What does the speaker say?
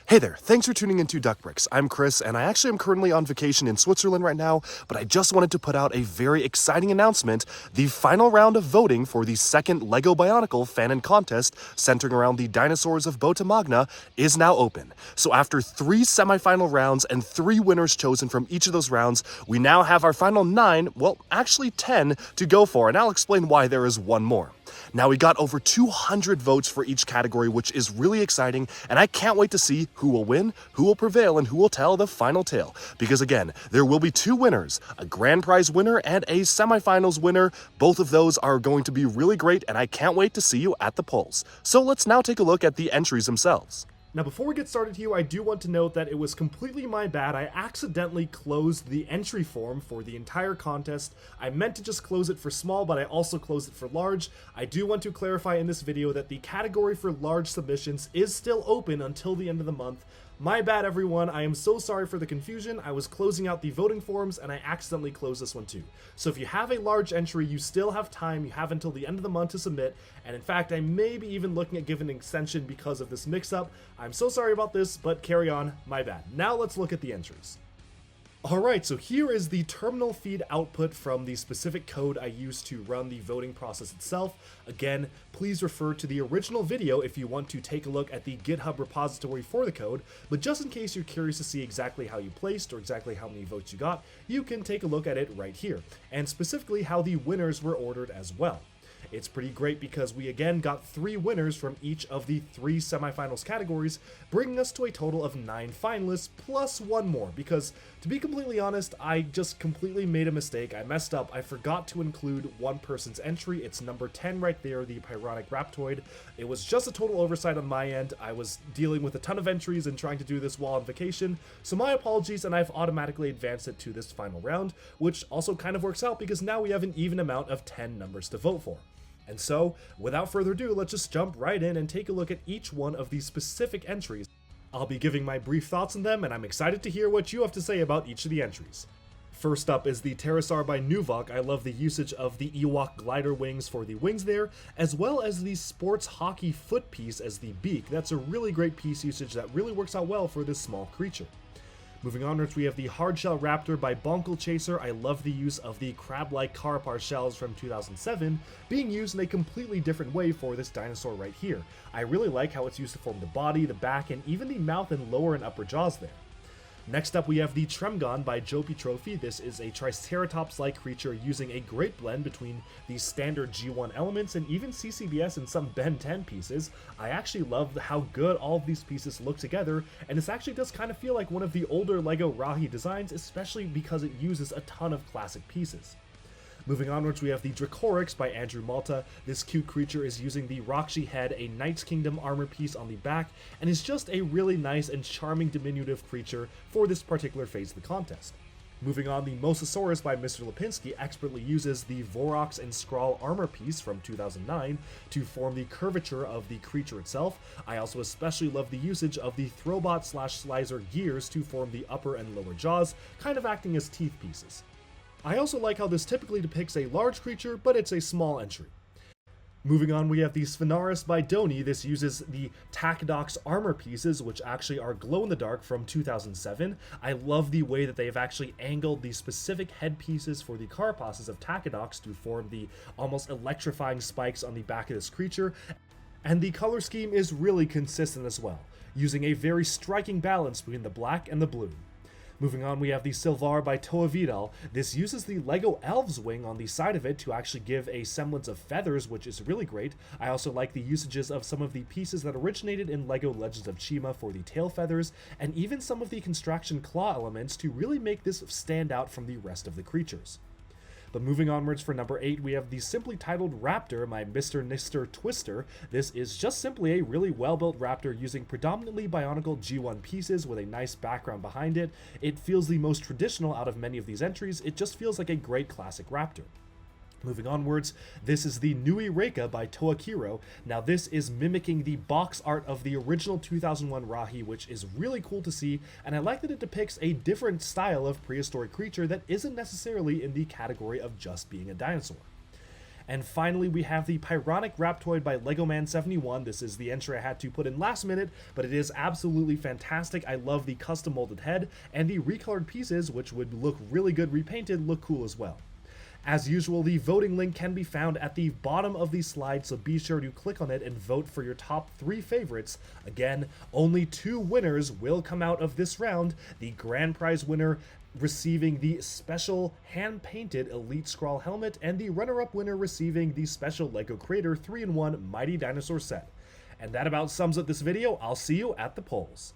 Hey there, thanks for tuning into Duck Bricks. I'm Chris, and I actually am currently on vacation in Switzerland right now, but I just wanted to put out a very exciting announcement. The final round of voting for the second LEGO Bionicle Fanon contest, centering around the Dinosaurs of Bota Magna, is now open. So after 3 semifinal rounds and 3 winners chosen from each of those rounds, we now have our final 9, well, actually 10, to go for, and I'll explain why there is one more. Now, we got over 200 votes for each category, which is really exciting, and I can't wait to see who will win, who will prevail, and who will tell the final tale. Because again, there will be 2 winners, a grand prize winner and a semifinals winner. Both of those are going to be really great, and I can't wait to see you at the polls. So let's now take a look at the entries themselves. Now, before we get started here, I do want to note that it was completely my bad. I accidentally closed the entry form for the entire contest. I meant to just close it for small, but I also closed it for large. I do want to clarify in this video that the category for large submissions is still open until the end of the month. My bad, everyone. I am so sorry for the confusion. I was closing out the voting forms and I accidentally closed this one too. So if you have a large entry, you still have time. You have until the end of the month to submit. And in fact, I may be even looking at giving an extension because of this mix-up. I'm so sorry about this, but carry on. My bad. Now let's look at the entries. Alright, so here is the terminal feed output from the specific code I used to run the voting process itself. Again, please refer to the original video if you want to take a look at the GitHub repository for the code, but just in case you're curious to see exactly how you placed or exactly how many votes you got, you can take a look at it right here, and specifically how the winners were ordered as well. It's pretty great because we again got 3 winners from each of the 3 semifinals categories, bringing us to a total of 9 finalists plus 1 more, because to be completely honest, I just completely made a mistake. I messed up. I forgot to include one person's entry. It's number 10 right there, the Pyronic Raptoid. It was just a total oversight on my end. I was dealing with a ton of entries and trying to do this while on vacation, so my apologies, and I've automatically advanced it to this final round, which also kind of works out because now we have an even amount of 10 numbers to vote for. And so, without further ado, let's just jump right in and take a look at each one of these specific entries. I'll be giving my brief thoughts on them, and I'm excited to hear what you have to say about each of the entries. First up is the Pterosaur by Nuvok. I love the usage of the Ewok glider wings for the wings there, as well as the sports hockey foot piece as the beak. That's a really great piece usage that really works out well for this small creature. Moving onwards, we have the Hardshell Raptor by Bonkle Chaser. I love the use of the crab-like Carpar shells from 2007 being used in a completely different way for this dinosaur right here. I really like how it's used to form the body, the back, and even the mouth and lower and upper jaws there. Next up, we have the Tremgon by Jopi Trophy. This is a Triceratops-like creature using a great blend between the standard G1 elements and even CCBS and some Ben 10 pieces. I actually love how good all of these pieces look together, and this actually does kind of feel like one of the older LEGO Rahi designs, especially because it uses a ton of classic pieces. Moving onwards, we have the Dracorix by Andrew Malta. This cute creature is using the Rakshi head, a Knight's Kingdom armor piece on the back, and is just a really nice and charming diminutive creature for this particular phase of the contest. Moving on, the Mosasaurus by Mr. Lipinski expertly uses the Vorox and Skrull armor piece from 2009 to form the curvature of the creature itself. I also especially love the usage of the Throbot/Slicer gears to form the upper and lower jaws, kind of acting as teeth pieces. I also like how this typically depicts a large creature, but it's a small entry. Moving on, we have the Sphenaris by Doni. This uses the Takidox armor pieces, which actually are glow-in-the-dark from 2007. I love the way that they've actually angled the specific head pieces for the carapaces of Takidox to form the almost electrifying spikes on the back of this creature. And the color scheme is really consistent as well, using a very striking balance between the black and the blue. Moving on, we have the Silvar by Toa Vidal. This uses the LEGO Elves wing on the side of it to actually give a semblance of feathers, which is really great. I also like the usages of some of the pieces that originated in LEGO Legends of Chima for the tail feathers, and even some of the construction claw elements to really make this stand out from the rest of the creatures. But moving onwards, for number 8, we have the simply titled Raptor by Mr. Nister Twister. This is just simply a really well-built raptor using predominantly Bionicle G1 pieces with a nice background behind it. It feels the most traditional out of many of these entries. It just feels like a great classic raptor. Moving onwards, this is the Nui Reika by Toakiro. Now this is mimicking the box art of the original 2001 Rahi, which is really cool to see, and I like that it depicts a different style of prehistoric creature that isn't necessarily in the category of just being a dinosaur. And finally, we have the Pyronic Raptoid by LegoMan71. This is the entry I had to put in last minute, but it is absolutely fantastic. I love the custom molded head, and the recolored pieces, which would look really good repainted, look cool as well. As usual, the voting link can be found at the bottom of the slide, so be sure to click on it and vote for your top 3 favorites. Again, only 2 winners will come out of this round. The grand prize winner receiving the special hand-painted Elite Scrawl helmet, and the runner-up winner receiving the special LEGO Creator 3-in-1 Mighty Dinosaur set. And that about sums up this video. I'll see you at the polls.